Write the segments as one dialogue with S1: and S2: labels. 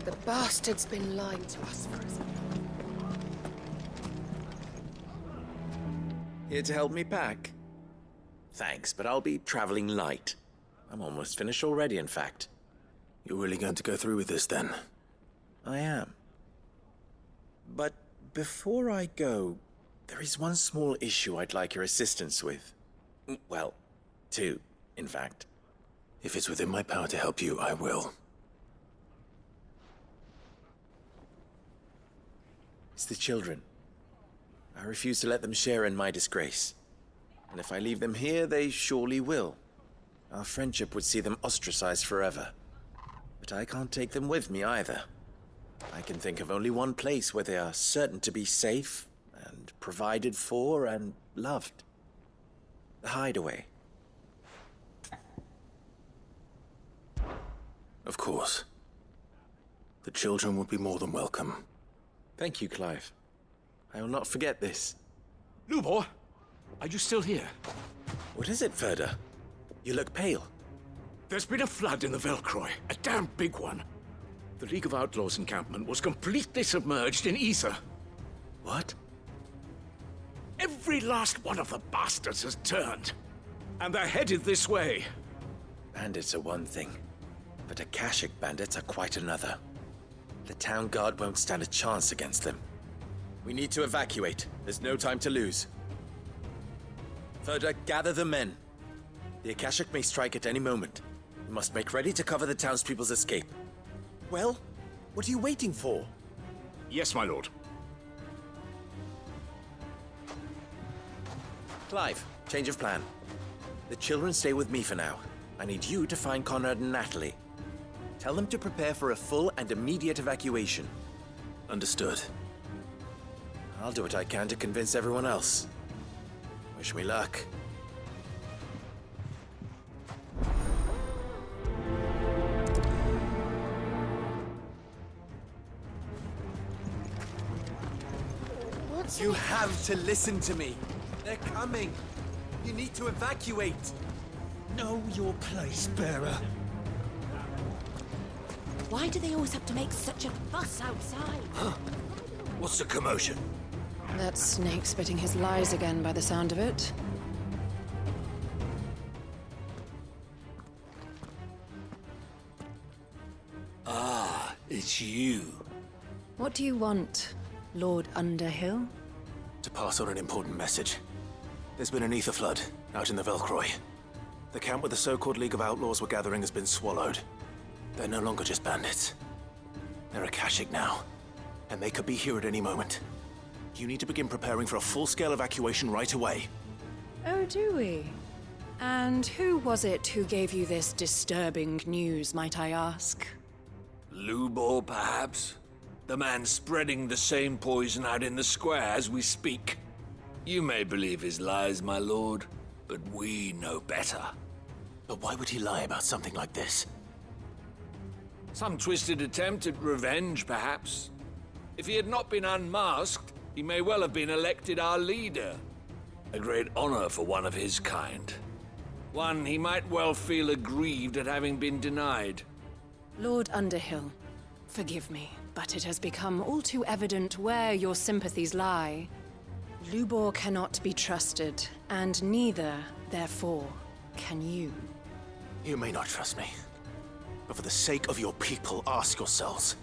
S1: The bastard's been lying to us for us.
S2: Here to help me pack? Thanks, but I'll be traveling light. I'm almost finished already, in fact.
S3: You're really going to go through with this, then?
S2: I am. But before I go, there is one small issue I'd like your assistance with. Well, two, in fact.
S3: If it's within my power to help you, I will.
S2: It's the children. I refuse to let them share in my disgrace. And if I leave them here, they surely will. Our friendship would see them ostracized forever. But I can't take them with me either. I can think of only one place where they are certain to be safe, and provided for, and loved. The Hideaway.
S3: Of course. The children would be more than welcome.
S2: Thank you, Clive. I will not forget this.
S4: Lubor, are you still here?
S2: What is it, Ferda? You look pale.
S4: There's been a flood in the Velcroy, a damn big one. The League of Outlaws encampment was completely submerged in ether.
S2: What?
S4: Every last one of the bastards has turned. And they're headed this way.
S2: Bandits are one thing, but Akashic bandits are quite another. The town guard won't stand a chance against them. We need to evacuate. There's no time to lose. Ferda, gather the men. The Akashic may strike at any moment. We must make ready to cover the townspeople's escape. Well, what are you waiting for?
S4: Yes, my lord.
S2: Clive, change of plan. The children stay with me for now. I need you to find Conrad and Natalie. Tell them to prepare for a full and immediate evacuation.
S3: Understood.
S2: I'll do what I can to convince everyone else. Wish me luck. You have to listen to me. They're coming. You need to evacuate.
S5: Know your place, bearer.
S6: Why do they always have to make such a fuss outside?
S3: What's the commotion?
S1: That snake spitting his lies again by the sound of it.
S5: Ah, it's you.
S1: What do you want, Lord Underhill?
S3: To pass on an important message. There's been an ether flood out in the Velcroy. The camp where the so-called League of Outlaws were gathering has been swallowed. They're no longer just bandits. They're Akashic now, and they could be here at any moment. You need to begin preparing for a full-scale evacuation right away.
S1: Oh, do we? And who was it who gave you this disturbing news, might I ask?
S5: Lubor, perhaps? The man spreading the same poison out in the square as we speak. You may believe his lies, my lord, but we know better.
S3: But why would he lie about something like this?
S5: Some twisted attempt at revenge, perhaps. If he had not been unmasked, he may well have been elected our leader. A great honor for one of his kind. One he might well feel aggrieved at having been denied.
S1: Lord Underhill, forgive me, but it has become all too evident where your sympathies lie. Lubor cannot be trusted, and neither, therefore, can you.
S3: You may not trust me, but for the sake of your people, ask yourselves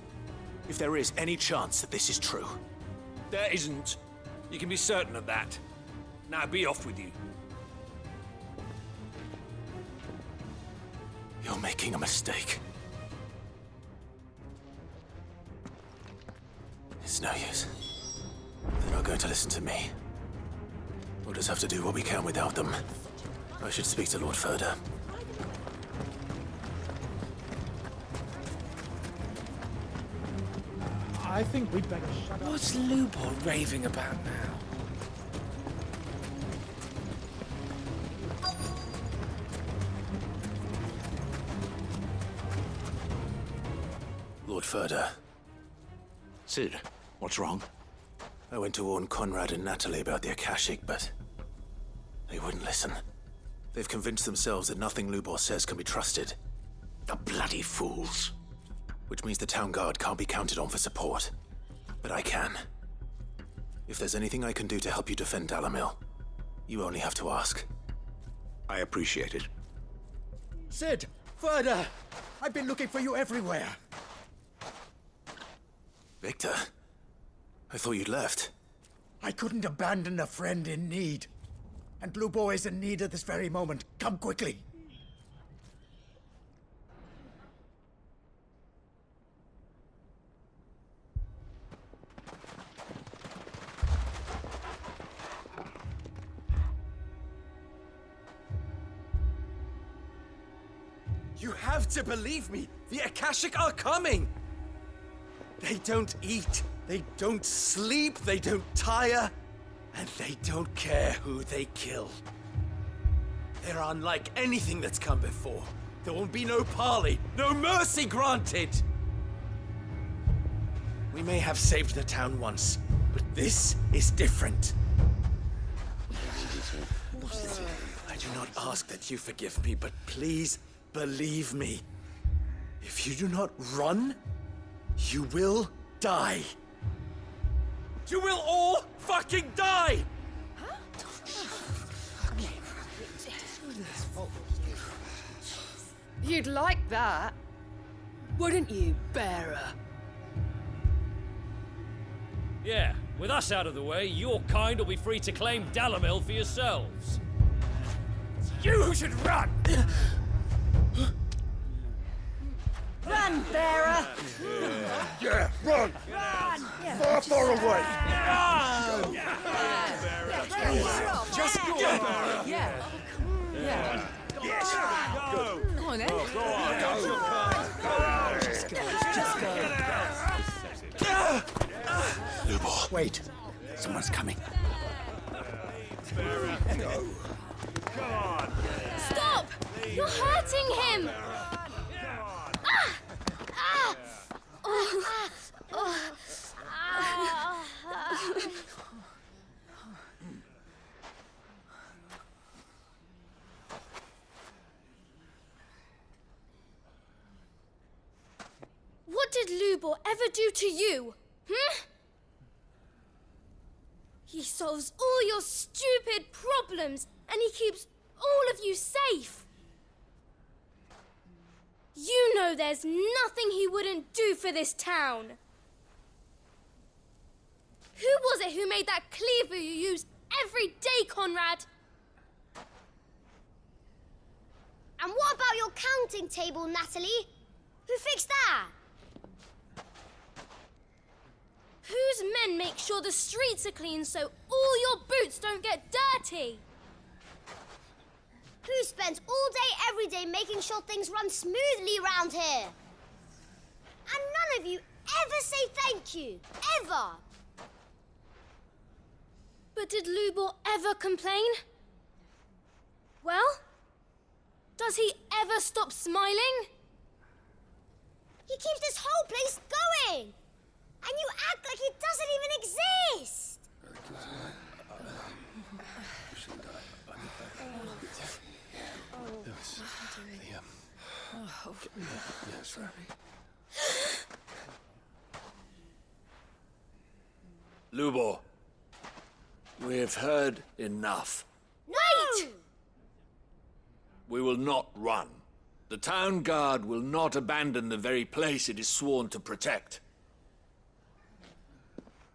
S3: if there is any chance that this is true.
S5: There isn't. You can be certain of that. Now be off with you.
S3: You're making a mistake. It's no use. They're not going to listen to me. We'll just have to do what we can without them. I should speak to Lord Ferda.
S7: I think we'd better shut up.
S2: What's Lubor raving about now?
S3: Lord Ferda,
S4: Sid, what's wrong?
S3: I went to warn Conrad and Natalie about the Akashic, but they wouldn't listen. They've convinced themselves that nothing Lubor says can be trusted.
S4: The bloody fools.
S3: which means the town guard can't be counted on for support. But I can. If there's anything I can do to help you defend Dalamil, you only have to ask.
S4: I appreciate it.
S8: Sid! Further! I've been looking for you everywhere.
S3: Victor? I thought you'd left.
S8: I couldn't abandon a friend in need. And Blue Boy is in need at this very moment. Come quickly.
S2: You have to believe me! The Akashic are coming! They don't eat, they don't sleep, they don't tire, and they don't care who they kill. They're unlike anything that's come before. There won't be no parley, no mercy granted! We may have saved the town once, but this is different. I do not ask that you forgive me, but please believe me. If you do not run, you will die. You will all fucking die!
S1: You'd like that, wouldn't you, bearer?
S9: Yeah, with us out of the way, your kind will be free to claim Dalamil for yourselves.
S8: You should run!
S6: Run, bearer!
S8: Yeah, run! Far, far away!
S1: Just go. Yeah. Yeah.
S8: Yes! Go!
S1: Come on, then.
S3: Lubor.
S8: Wait, someone's coming.
S6: Stop! You're hurting him! What did Lubor ever do to you? He solves all your stupid problems, and he keeps all of you safe. You know there's nothing he wouldn't do for this town. Who was it who made that cleaver you use every day, Conrad?
S10: And what about your counting table, Natalie? Who fixed that?
S6: Whose men make sure the streets are clean so all your boots don't get dirty?
S10: Who spends all day, every day making sure things run smoothly round here? And none of you ever say thank you. Ever.
S6: But did Lubor ever complain? Well, does he ever stop smiling?
S10: He keeps this whole place going. And you act like it doesn't even exist.
S5: Lubor, we have heard enough.
S10: No!
S5: We will not run. The town guard will not abandon the very place it is sworn to protect.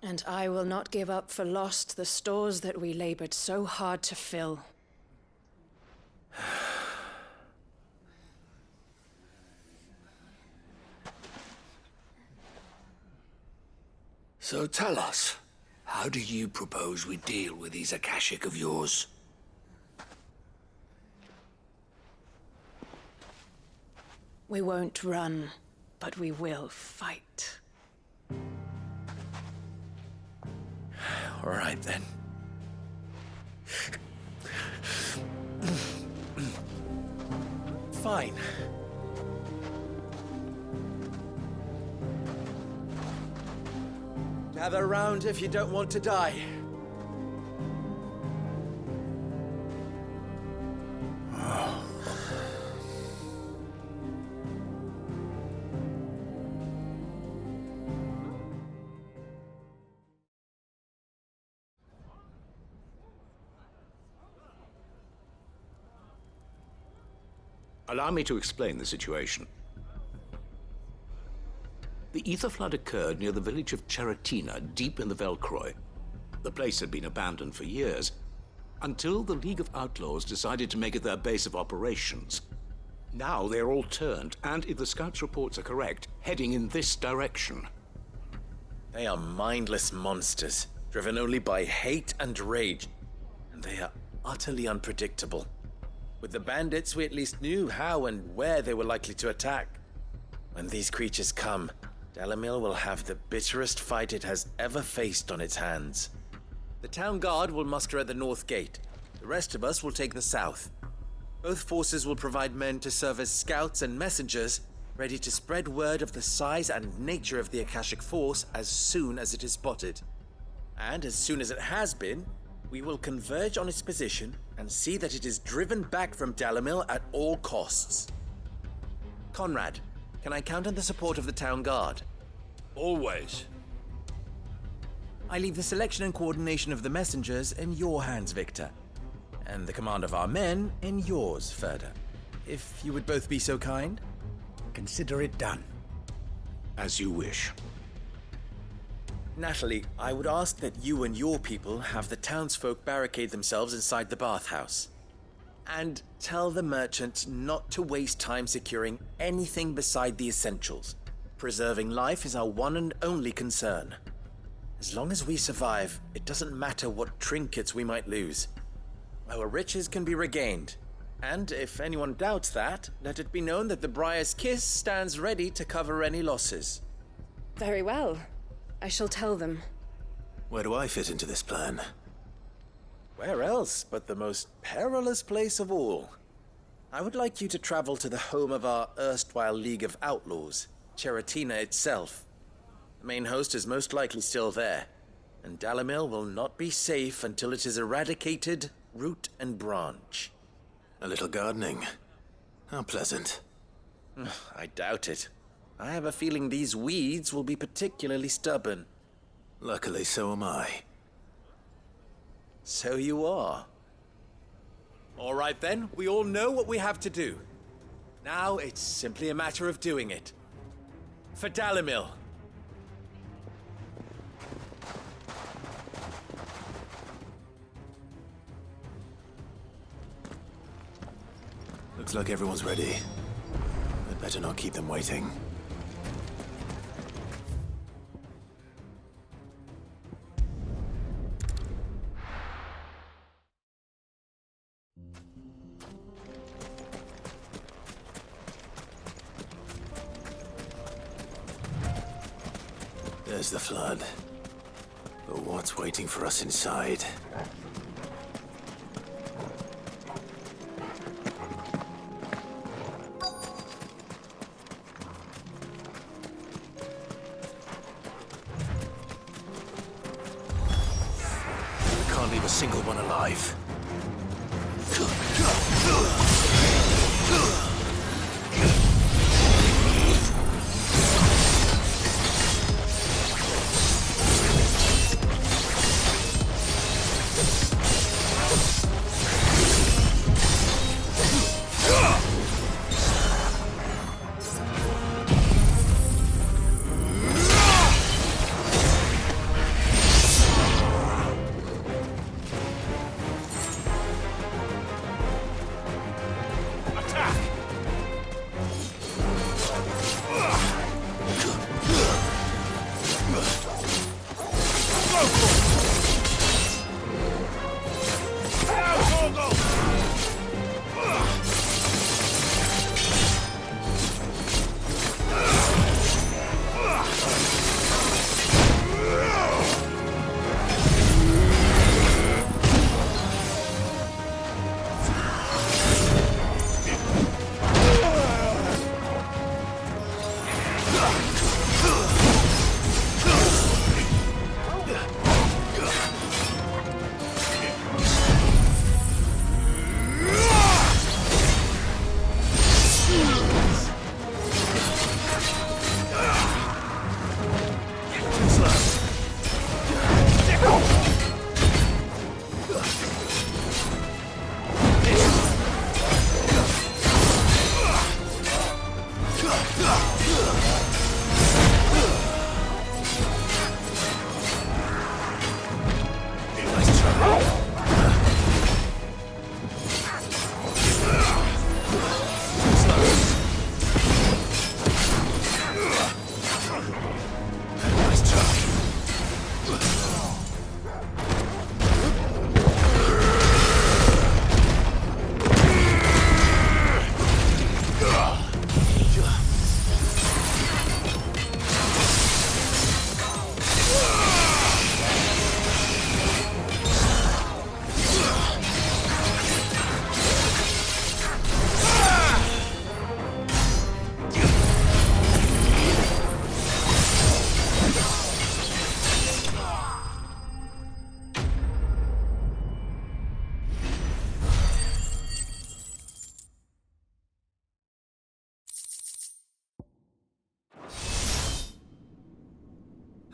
S1: And I will not give up for lost the stores that we labored so hard to fill.
S5: So tell us, how do you propose we deal with these Akashic of yours?
S1: We won't run, but we will fight.
S2: All right, then. Fine. Gather round if you don't want to die.
S4: Allow me to explain the situation. The ether flood occurred near the village of Cheratina, deep in the Velcroy. The place had been abandoned for years, until the League of Outlaws decided to make it their base of operations. Now they're all turned, and if the scouts' reports are correct, heading in this direction.
S2: They are mindless monsters, driven only by hate and rage, and they are utterly unpredictable. With the bandits, we at least knew how and where they were likely to attack. When these creatures come, Dalamil will have the bitterest fight it has ever faced on its hands. The town guard will muster at the north gate. The rest of us will take the south. Both forces will provide men to serve as scouts and messengers, ready to spread word of the size and nature of the Akashic Force as soon as it is spotted. And as soon as it has been, we will converge on its position and see that it is driven back from Dalamil at all costs. Conrad, can I count on the support of the town guard?
S5: Always.
S2: I leave the selection and coordination of the messengers in your hands, Victor. And the command of our men in yours, Ferda. If you would both be so kind.
S8: Consider it done.
S4: As you wish.
S2: Natalie, I would ask that you and your people have the townsfolk barricade themselves inside the bathhouse. And tell the merchant not to waste time securing anything beside the essentials. Preserving life is our one and only concern. As long as we survive, it doesn't matter what trinkets we might lose. Our riches can be regained. And if anyone doubts that, let it be known that the Briar's Kiss stands ready to cover any losses.
S1: Very well. I shall tell them.
S3: Where do I fit into this plan?
S2: Where else but the most perilous place of all? I would like you to travel to the home of our erstwhile League of Outlaws, Cheratina itself. The main host is most likely still there, and Dalamil will not be safe until it is eradicated, root and branch.
S3: A little gardening. How pleasant.
S2: I doubt it. I have a feeling these weeds will be particularly stubborn.
S3: Luckily, so am I.
S2: So you are. All right then, we all know what we have to do. Now it's simply a matter of doing it. For Dalamil.
S3: Looks like everyone's ready. I'd better not keep them waiting. There's the flood. But what's waiting for us inside? Can't leave a single one alive.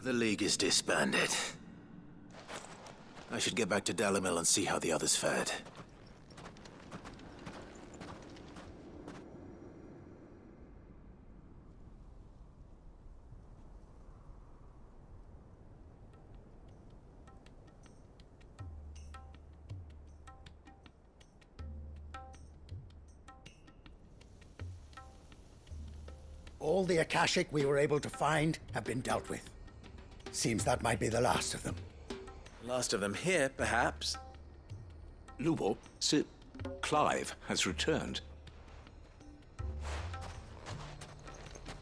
S3: The League is disbanded. I should get back to Dalimil and see how the others fared.
S8: All the Akashic we were able to find have been dealt with. Seems that might be the last of them.
S2: Last of them here, perhaps.
S4: Lubor, Sir Clive has returned.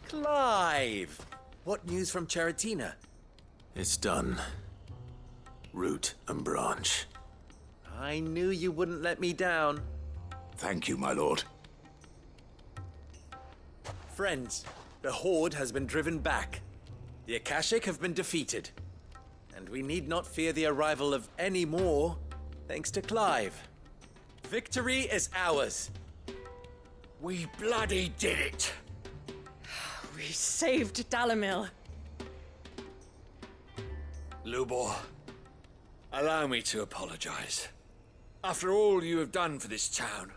S2: Clive! What news from Charatina?
S3: It's done. Root and branch.
S2: I knew you wouldn't let me down.
S4: Thank you, my lord.
S2: Friends, the Horde has been driven back. The Akashic have been defeated. And we need not fear the arrival of any more, thanks to Clive. Victory is ours.
S5: We bloody did it!
S1: We saved Dalimil.
S5: Lubor, allow me to apologize. After all you have done for this town,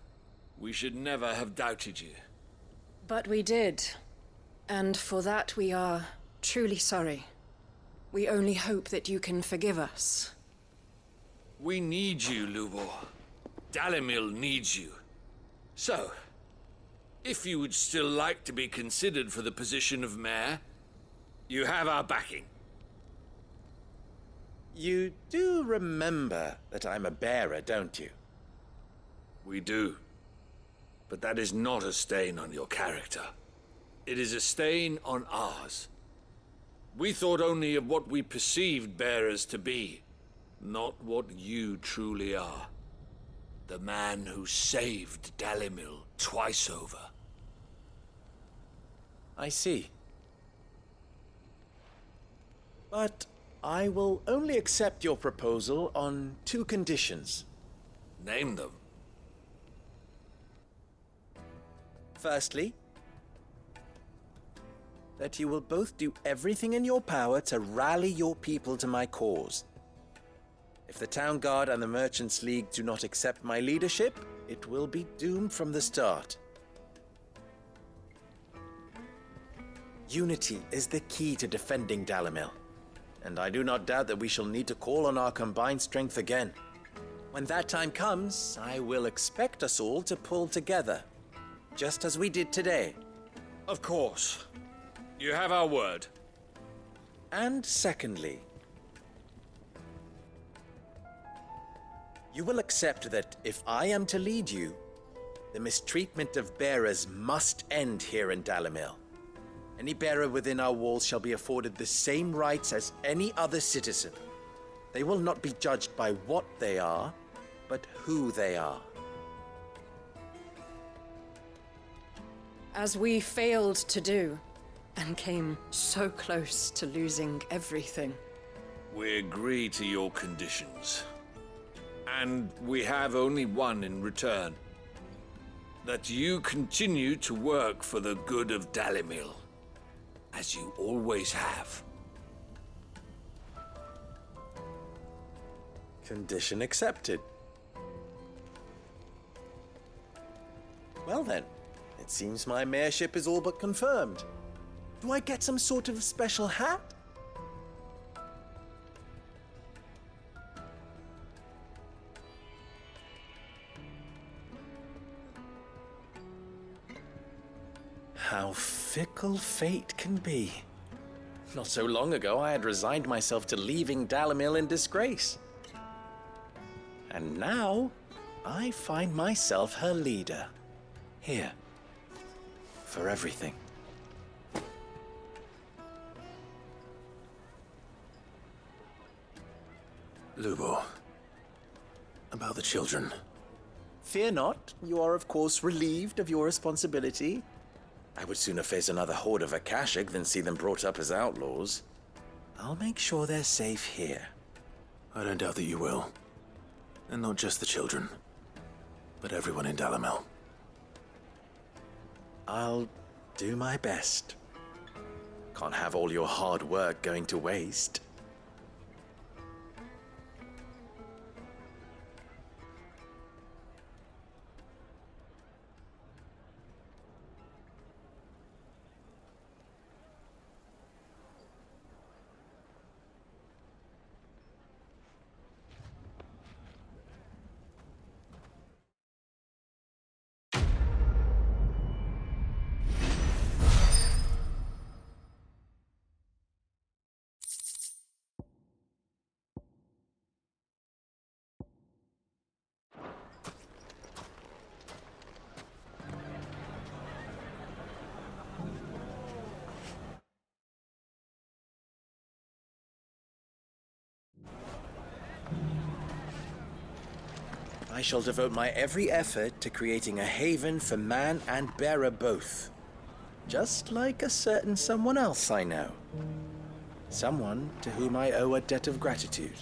S5: we should never have doubted you.
S1: But we did. And for that we are truly sorry. We only hope that you can forgive us.
S5: We need you, Lubor. Dalimil needs you. So, if you would still like to be considered for the position of mayor, you have our backing.
S2: You do remember that I'm a bearer, don't you?
S5: We do. But that is not a stain on your character. It is a stain on ours. We thought only of what we perceived bearers to be, not what you truly are. The man who saved Dalimil twice over.
S2: I see. But I will only accept your proposal on 2 conditions.
S5: Name them.
S2: Firstly, that you will both do everything in your power to rally your people to my cause. If the Town Guard and the Merchants League do not accept my leadership, it will be doomed from the start. Unity is the key to defending Dalimil, and I do not doubt that we shall need to call on our combined strength again. When that time comes, I will expect us all to pull together, just as we did today.
S5: Of course. You have our word.
S2: And secondly, you will accept that if I am to lead you, the mistreatment of bearers must end here in Dalimil. Any bearer within our walls shall be afforded the same rights as any other citizen. They will not be judged by what they are, but who they are.
S1: As we failed to do, and came so close to losing everything.
S5: We agree to your conditions. And we have only one in return. That you continue to work for the good of Dalimil, as you always have.
S2: Condition accepted. Well then, It seems my mayorship is all but confirmed. Do I get some sort of special hat? How fickle fate can be. Not so long ago, I had resigned myself to leaving Dalimil in disgrace. And now, I find myself her leader. Here. For everything.
S3: Lubor. About the children.
S2: Fear not. You are, of course, relieved of your responsibility. I would sooner face another horde of Akashic than see them brought up as outlaws. I'll make sure they're safe here.
S3: I don't doubt that you will. And not just the children, but everyone in Dalimil.
S2: I'll do my best. Can't have all your hard work going to waste. I shall devote my every effort to creating a haven for man and bearer both. Just like a certain someone else I know. Someone to whom I owe a debt of gratitude.